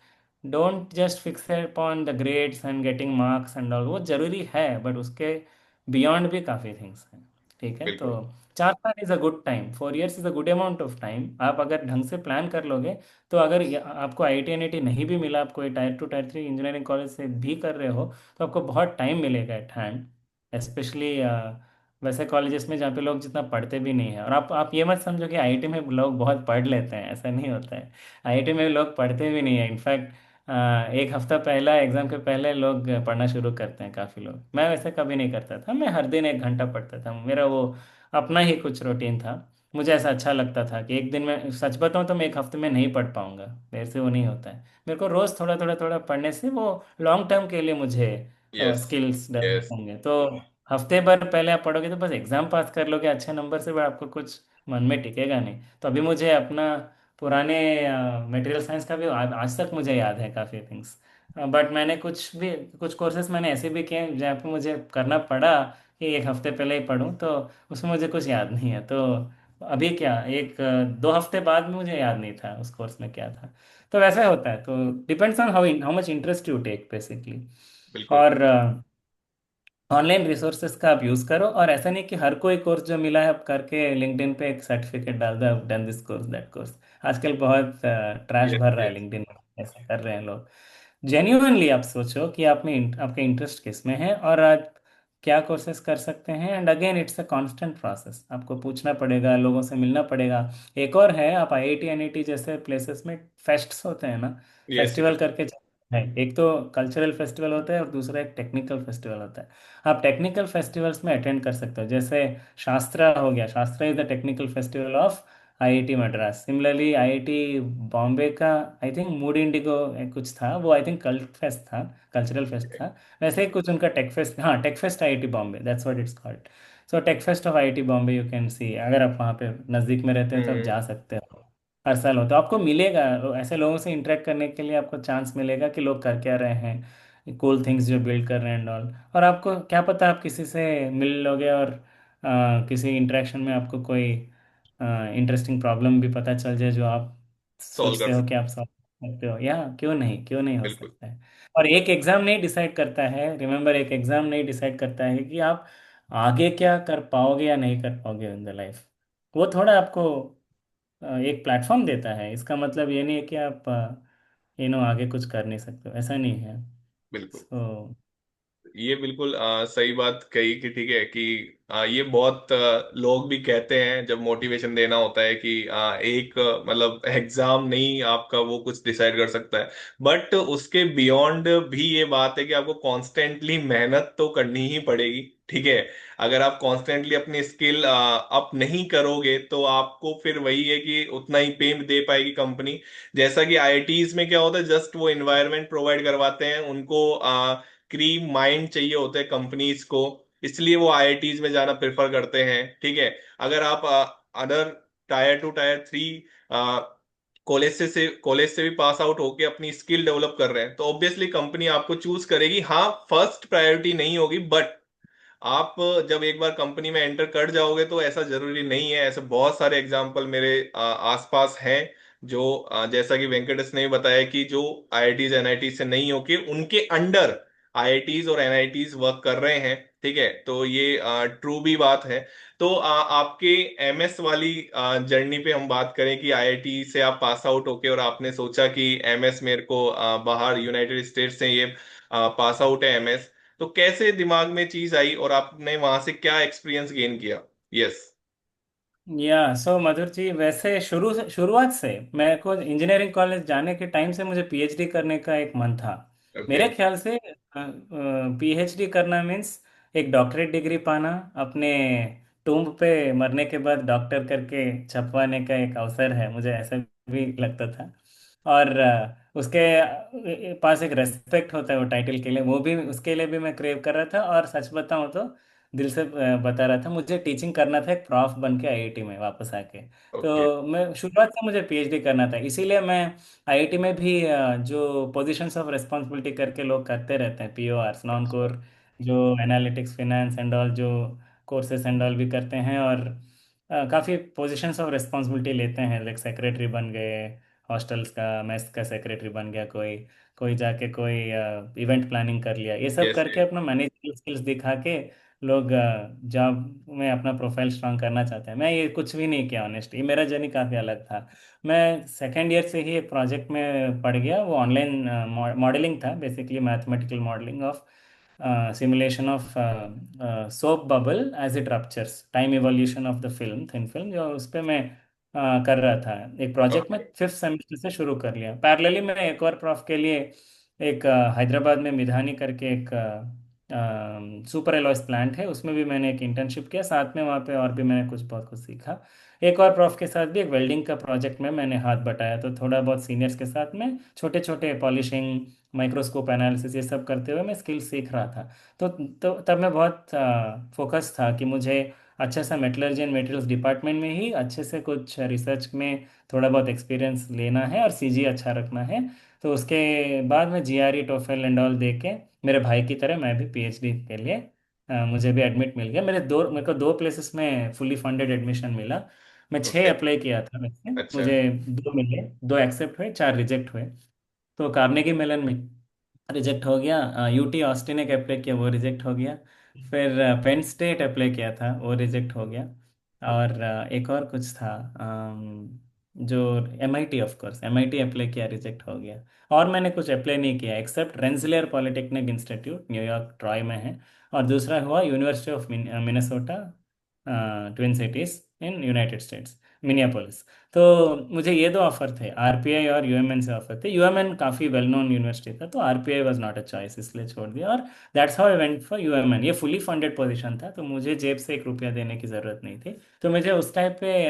don't just fix upon the grades and getting marks and all, वो जरूरी है बट उसके बियॉन्ड भी काफ़ी थिंग्स हैं। ठीक है, तो बिल्कुल। 4 साल is a good time, 4 years is a good amount of time. आप अगर ढंग से प्लान कर लोगे, तो अगर आपको आईआईटी एनआईटी नहीं भी मिला, आप कोई टायर 2 टायर 3 इंजीनियरिंग कॉलेज से भी कर रहे हो, तो आपको बहुत टाइम मिलेगा एट हैंड। स्पेशली वैसे कॉलेजेस में जहाँ पे लोग जितना पढ़ते भी नहीं है। और आप ये मत समझो कि आईआईटी में लोग बहुत पढ़ लेते हैं, ऐसा नहीं होता है। आईआईटी में लोग पढ़ते भी नहीं है। इनफैक्ट एक हफ्ता पहला एग्जाम के पहले लोग पढ़ना शुरू करते हैं काफ़ी लोग। मैं वैसे कभी नहीं करता था, मैं हर दिन 1 घंटा पढ़ता था, मेरा वो अपना ही कुछ रूटीन था। मुझे ऐसा अच्छा लगता था कि एक दिन में, सच बताऊं तो मैं एक हफ्ते में नहीं पढ़ पाऊंगा, मेरे से वो नहीं होता है। मेरे को रोज़ थोड़ा थोड़ा थोड़ा पढ़ने से वो लॉन्ग टर्म के लिए मुझे यस। Skills develop yes. होंगे। तो हफ्ते भर पहले आप पढ़ोगे तो बस एग्जाम पास कर लोगे अच्छे नंबर से, बट आपको कुछ मन में टिकेगा नहीं। तो अभी मुझे अपना पुराने मटेरियल साइंस का भी आज तक मुझे याद है काफ़ी थिंग्स। बट मैंने कुछ कोर्सेज मैंने ऐसे भी किए जहाँ पे मुझे करना पड़ा कि एक हफ्ते पहले ही पढूं, तो उसमें मुझे कुछ याद नहीं है। तो अभी क्या, 2 हफ्ते बाद में मुझे याद नहीं था उस कोर्स में क्या था। तो वैसा होता है, तो depends on how how much interest you take basically. बिल्कुल। और ऑनलाइन रिसोर्सेज का आप यूज़ करो, और ऐसा नहीं कि हर कोई कोर्स जो मिला है आप करके लिंक्डइन पे एक सर्टिफिकेट डाल दो, done this course that course. आजकल बहुत ट्रैश यस। भर रहा है यस। लिंक्डइन में, ऐसा कर रहे हैं लोग। जेन्युइनली आप सोचो कि आप में आपका इंटरेस्ट किस में है और आप क्या कोर्सेज कर सकते हैं। And again it's a constant process, आपको पूछना पड़ेगा, लोगों से मिलना पड़ेगा। एक और है, आप आईआईटी एनआईटी जैसे प्लेसेस में फेस्ट्स होते हैं ना, यस। Festival yes. करके है। एक तो कल्चरल फेस्टिवल होता है और दूसरा एक टेक्निकल फेस्टिवल होता है। आप टेक्निकल फेस्टिवल्स में अटेंड कर सकते हो, जैसे शास्त्रा हो गया, शास्त्रा is the technical festival of IIT Madras. Similarly IIT Bombay का आई थिंक मूड इंडिगो कुछ था, वो आई थिंक कल्ट फेस्ट था, कल्चरल फेस्ट था। वैसे ही कुछ उनका टेक फेस्ट, हाँ tech fest IIT Bombay, that's what it's called. So tech fest of IIT Bombay you can see, अगर आप वहाँ पे नज़दीक में रहते हो तो आप हम्म। जा सकते हो। हर साल हो तो आपको मिलेगा, ऐसे लोगों से इंटरेक्ट करने के लिए आपको चांस मिलेगा कि लोग कर क्या रहे हैं, कूल थिंग्स जो बिल्ड कर रहे हैं एंड ऑल। और आपको क्या पता आप किसी से मिल लोगे, और किसी इंटरेक्शन में आपको कोई इंटरेस्टिंग प्रॉब्लम भी पता चल जाए जो आप सॉल्व सोचते कर हो कि सकते। आप सॉल्व सकते हो, या क्यों नहीं, क्यों नहीं हो बिल्कुल। सकता है। और एक एग्जाम नहीं डिसाइड करता है, रिमेम्बर, एक एग्जाम नहीं डिसाइड करता है कि आप आगे क्या कर पाओगे या नहीं कर पाओगे इन द लाइफ। वो थोड़ा आपको एक प्लेटफॉर्म देता है, इसका मतलब ये नहीं है कि आप आगे कुछ कर नहीं सकते हो, ऐसा नहीं है। बिल्कुल। सो ये बिल्कुल सही बात कही कि ठीक है कि ये बहुत लोग भी कहते हैं जब मोटिवेशन देना होता है कि एक मतलब एग्जाम नहीं आपका वो कुछ डिसाइड कर सकता है, बट उसके बियॉन्ड भी ये बात है कि आपको कॉन्स्टेंटली मेहनत तो करनी ही पड़ेगी। ठीक है, अगर आप कॉन्स्टेंटली अपनी स्किल अप नहीं करोगे तो आपको फिर वही है कि उतना ही पे दे पाएगी कंपनी। जैसा कि आईआईटीज में क्या होता है, जस्ट वो एनवायरनमेंट प्रोवाइड करवाते हैं उनको, क्रीम माइंड चाहिए होते हैं कंपनीज को, इसलिए वो आईआईटीज में जाना प्रेफर करते हैं। ठीक है, अगर आप अदर टायर 2 टायर 3 कॉलेज से भी पास आउट होके अपनी स्किल डेवलप कर रहे हैं तो ऑब्वियसली कंपनी आपको चूज करेगी। हाँ, फर्स्ट प्रायोरिटी नहीं होगी, बट आप जब एक बार कंपनी में एंटर कर जाओगे तो ऐसा जरूरी नहीं है। ऐसे बहुत सारे एग्जाम्पल मेरे आसपास हैं जो जैसा कि वेंकटेश ने भी बताया कि जो आईआईटीज एनआईटी से नहीं होके उनके अंडर आईआईटीज और एनआईटीज वर्क कर रहे हैं। ठीक है, तो ये ट्रू भी बात है। तो आपके एमएस वाली जर्नी पे हम बात करें कि आईआईटी से आप पास आउट होके और आपने सोचा कि एमएस मेरे को बाहर यूनाइटेड स्टेट से ये पास आउट है एमएस, तो कैसे दिमाग में चीज आई और आपने वहां से क्या एक्सपीरियंस गेन किया? यस। या सो मधुर जी, वैसे शुरुआत से मेरे को इंजीनियरिंग कॉलेज जाने के टाइम से मुझे पीएचडी करने का एक मन था। ओके। मेरे ख्याल से पीएचडी करना मीन्स एक डॉक्टरेट डिग्री पाना, अपने टूम्ब पे मरने के बाद डॉक्टर करके छपवाने का एक अवसर है, मुझे ऐसा भी लगता था। और उसके पास एक रेस्पेक्ट होता है वो टाइटल के लिए, वो भी उसके लिए भी मैं क्रेव कर रहा था। और सच बताऊं तो दिल से बता रहा था, मुझे टीचिंग करना था एक प्रॉफ बन के आईआईटी में वापस आके। ओके। तो मैं शुरुआत से मुझे पीएचडी करना था, इसीलिए मैं आईआईटी में भी जो पोजीशंस ऑफ रिस्पॉन्सिबिलिटी करके लोग करते रहते हैं, पीओआर नॉन अच्छा। कोर, जो एनालिटिक्स फिनेंस एंड ऑल, जो कोर्सेस एंड ऑल भी करते हैं, और काफ़ी पोजीशंस ऑफ रिस्पॉन्सिबिलिटी लेते हैं, लाइक सेक्रेटरी बन गए, हॉस्टल्स का मेस का सेक्रेटरी बन गया कोई, कोई जाके कोई इवेंट प्लानिंग कर लिया, ये सब यस। करके अपना मैनेजमेंट स्किल्स दिखा के लोग जॉब में अपना प्रोफाइल स्ट्रांग करना चाहते हैं। मैं ये कुछ भी नहीं किया ऑनेस्ट, ये मेरा जर्नी काफ़ी अलग था। मैं सेकेंड ईयर से ही एक प्रोजेक्ट में पड़ गया, वो ऑनलाइन मॉडलिंग था, basically mathematical modelling of simulation of soap bubble as it ruptures, time evolution of the film, thin film, जो उस पर मैं कर रहा था। एक प्रोजेक्ट में ओके। फिफ्थ सेमेस्टर से शुरू कर लिया। पैरेलली मैं एक और प्रॉफ के लिए एक हैदराबाद में मिधानी करके एक सुपर एलॉयस प्लांट है, उसमें भी मैंने एक इंटर्नशिप किया साथ में, वहाँ पे और भी मैंने कुछ बहुत कुछ सीखा। एक और प्रॉफ के साथ भी एक वेल्डिंग का प्रोजेक्ट में मैंने हाथ बटाया, तो थोड़ा बहुत सीनियर्स के साथ में छोटे छोटे पॉलिशिंग, माइक्रोस्कोप एनालिसिस, ये सब करते हुए मैं स्किल सीख रहा था। तो तब मैं बहुत फोकस था कि मुझे अच्छा सा मेटलर्जी एंड मटेरियल्स डिपार्टमेंट में ही अच्छे से कुछ रिसर्च में थोड़ा बहुत एक्सपीरियंस लेना है और सीजी अच्छा रखना है। तो उसके बाद मैं GRE TOEFL and all they के, मेरे भाई की तरह मैं भी पीएचडी के लिए मुझे भी एडमिट मिल गया। मेरे को दो प्लेसेस में फुली फंडेड एडमिशन मिला। मैं छः ओके। अप्लाई किया था वैसे, अच्छा। मुझे दो मिले, दो एक्सेप्ट हुए, चार रिजेक्ट हुए। तो कार्नेगी मेलन में रिजेक्ट हो गया, यूटी ऑस्टिन एक अप्लाई किया, वो रिजेक्ट हो गया। फिर पेन स्टेट अप्लाई किया था, वो रिजेक्ट हो गया। और एक और कुछ था, जो MIT, of course MIT apply किया, रिजेक्ट हो गया। और मैंने कुछ अप्लाई नहीं किया except Rensselaer Polytechnic Institute, New York Troy में है। और दूसरा हुआ university of Minnesota, twin cities in United States, Minneapolis. तो मुझे ये दो ऑफर थे, आरपीआई और यूएमएन से ऑफर थे। यूएमएन काफ़ी वेल नोन यूनिवर्सिटी था, तो RPI was not a choice, इसलिए छोड़ दिया। और that's how I went for UMN. ये फुली फंडेड पोजीशन था, तो मुझे जेब से एक रुपया देने की ज़रूरत नहीं थी। तो मुझे उस टाइप पे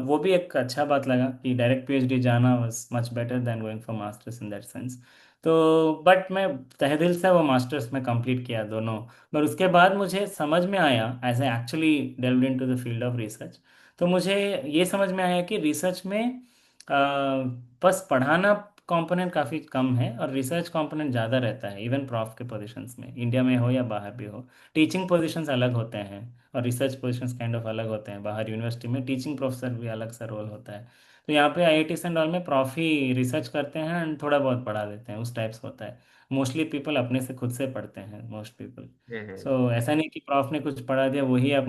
वो भी एक अच्छा बात लगा कि डायरेक्ट पीएचडी जाना was much better than going for masters in that sense. तो बट मैं तहे दिल से वो मास्टर्स में कंप्लीट किया दोनों। पर उसके बाद मुझे समझ में आया, as a actually delved into the field of research, तो मुझे ये समझ में आया कि रिसर्च में बस पढ़ाना कंपोनेंट काफ़ी कम है और रिसर्च कंपोनेंट ज़्यादा रहता है, इवन प्रॉफ के पोजीशंस में, इंडिया में हो या बाहर भी हो। टीचिंग पोजीशंस अलग होते हैं और रिसर्च पोजीशंस काइंड ऑफ अलग होते हैं। बाहर यूनिवर्सिटी में टीचिंग प्रोफेसर भी अलग सा रोल होता है। तो यहाँ पे आईआईटी एंड ऑल में प्रॉफ ही रिसर्च करते हैं एंड थोड़ा बहुत पढ़ा देते हैं, उस टाइप्स होता है। मोस्टली पीपल अपने से खुद से पढ़ते हैं, मोस्ट पीपल। हम्म। सो ऐसा नहीं कि प्रॉफ ने कुछ पढ़ा दिया वही आप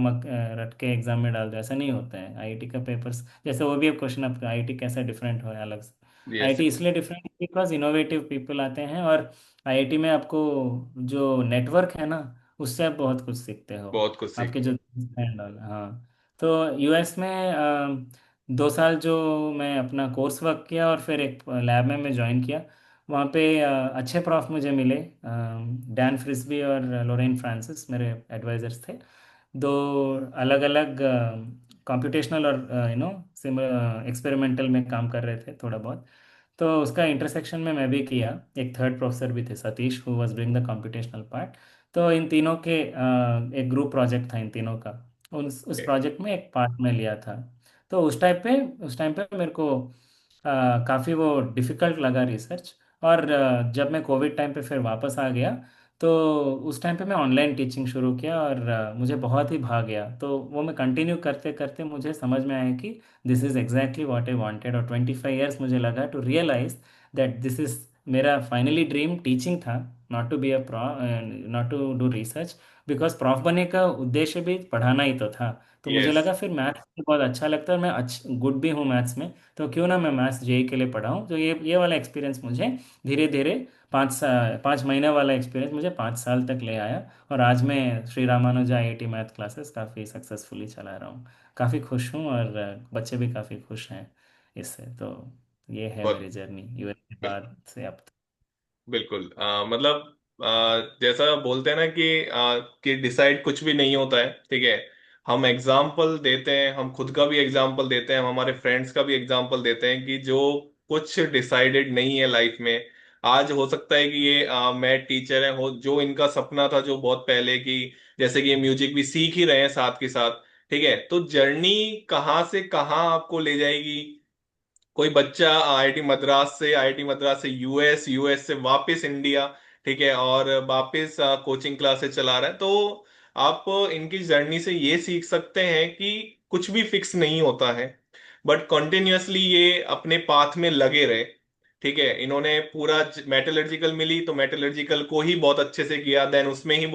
रट के एग्जाम में डाल दो, ऐसा नहीं होता है। आईआईटी का पेपर्स जैसे वो भी एक क्वेश्चन, आपका आईआईटी कैसा डिफरेंट हो है अलग से, यस। आईआईटी इसलिए डिफरेंट बिकॉज इनोवेटिव पीपल आते हैं, और आईआईटी में आपको जो नेटवर्क है ना, उससे आप बहुत कुछ सीखते हो। बहुत कुछ आपके सीखते जो हैं। एंड ऑल, हाँ। तो यूएस में 2 साल जो मैं अपना कोर्स वर्क किया और फिर एक लैब में मैं ज्वाइन किया, वहाँ पे अच्छे प्रॉफ मुझे मिले। डैन फ्रिस्बी और लोरेन फ्रांसिस मेरे एडवाइजर्स थे। दो अलग अलग कंप्यूटेशनल और एक्सपेरिमेंटल में काम कर रहे थे थोड़ा बहुत। तो उसका इंटरसेक्शन में मैं भी किया। एक थर्ड प्रोफेसर भी थे, Satish, who was doing the computational part. तो इन तीनों के एक ग्रुप प्रोजेक्ट था इन तीनों का। उस प्रोजेक्ट में एक पार्ट में लिया था। तो उस टाइम पे मेरे को काफ़ी वो डिफ़िकल्ट लगा रिसर्च। और जब मैं कोविड टाइम पे फिर वापस आ गया, तो उस टाइम पे मैं ऑनलाइन टीचिंग शुरू किया, और मुझे बहुत ही भा गया। तो वो मैं कंटिन्यू करते करते मुझे समझ में आया कि this is exactly what I wanted. और 25 ईयर्स मुझे लगा to realise that this is मेरा फाइनली ड्रीम टीचिंग था, not to be a not to do research. Because prof बनने का उद्देश्य भी पढ़ाना ही तो था। तो मुझे यस। लगा फिर मैथ्स बहुत अच्छा लगता है, और मैं गुड भी हूँ मैथ्स में। तो क्यों ना मैं मैथ्स जेई के लिए पढ़ाऊँ। तो ये वाला एक्सपीरियंस मुझे धीरे धीरे 5 महीने वाला एक्सपीरियंस मुझे 5 साल तक ले आया। और आज मैं Shri Ramanuja IIT math classes काफ़ी सक्सेसफुली चला रहा हूँ। काफ़ी खुश हूँ, और बच्चे भी काफ़ी खुश हैं इससे। तो ये है मेरी बहुत। जर्नी यूएस के बाद से अब तक। बिल्कुल मतलब जैसा बोलते हैं ना कि डिसाइड कुछ भी नहीं होता है, ठीक है। हम एग्जाम्पल देते हैं, हम खुद का भी एग्जाम्पल देते हैं, हम हमारे फ्रेंड्स का भी एग्जाम्पल देते हैं कि जो कुछ डिसाइडेड नहीं है लाइफ में। आज हो सकता है कि ये मैथ टीचर है, हो जो इनका सपना था जो बहुत पहले की, जैसे कि ये म्यूजिक भी सीख ही रहे हैं साथ के साथ, ठीक है। तो जर्नी कहाँ से कहाँ आपको ले जाएगी। कोई बच्चा आईआईटी मद्रास से यूएस, यूएस से वापस इंडिया, ठीक है, और वापस कोचिंग क्लासेस चला रहा है। तो आप इनकी जर्नी से ये सीख सकते हैं कि कुछ भी फिक्स नहीं होता है, बट कॉन्टिन्यूअसली ये अपने पाथ में लगे रहे, ठीक है। इन्होंने पूरा मेटलर्जिकल मिली तो मेटलर्जिकल को ही बहुत अच्छे से किया, देन उसमें ही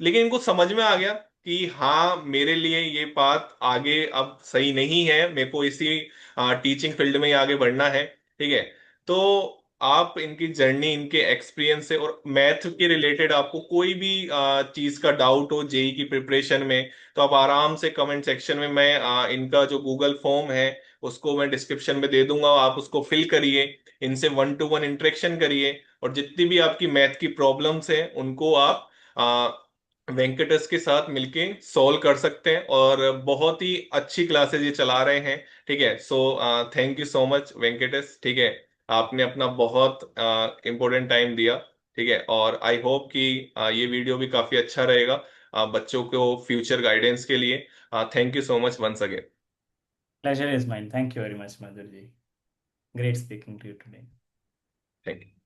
लेकिन इनको समझ में आ गया कि हाँ मेरे लिए ये पाथ आगे अब सही नहीं है, मेरे को इसी टीचिंग फील्ड में ही आगे बढ़ना है, ठीक है। तो आप इनकी जर्नी, इनके एक्सपीरियंस से, और मैथ के रिलेटेड आपको कोई भी चीज का डाउट हो जेई की प्रिपरेशन में, तो आप आराम से कमेंट सेक्शन में, मैं इनका जो गूगल फॉर्म है उसको मैं डिस्क्रिप्शन में दे दूंगा, आप उसको फिल करिए, इनसे 1-to-1 इंटरेक्शन करिए, और जितनी भी आपकी मैथ की प्रॉब्लम्स हैं उनको आप वेंकटेश के साथ मिलके सॉल्व कर सकते हैं। और बहुत ही अच्छी क्लासेस ये चला रहे हैं, ठीक है। So thank you so much Venkatesh, ठीक है। आपने अपना बहुत इम्पोर्टेंट टाइम दिया, ठीक है। और आई होप कि ये वीडियो भी काफी अच्छा रहेगा बच्चों को फ्यूचर गाइडेंस के लिए। Thank you so much once again. Pleasure is mine. Thank you very much, Madhur ji. Great speaking to you today. Thank you.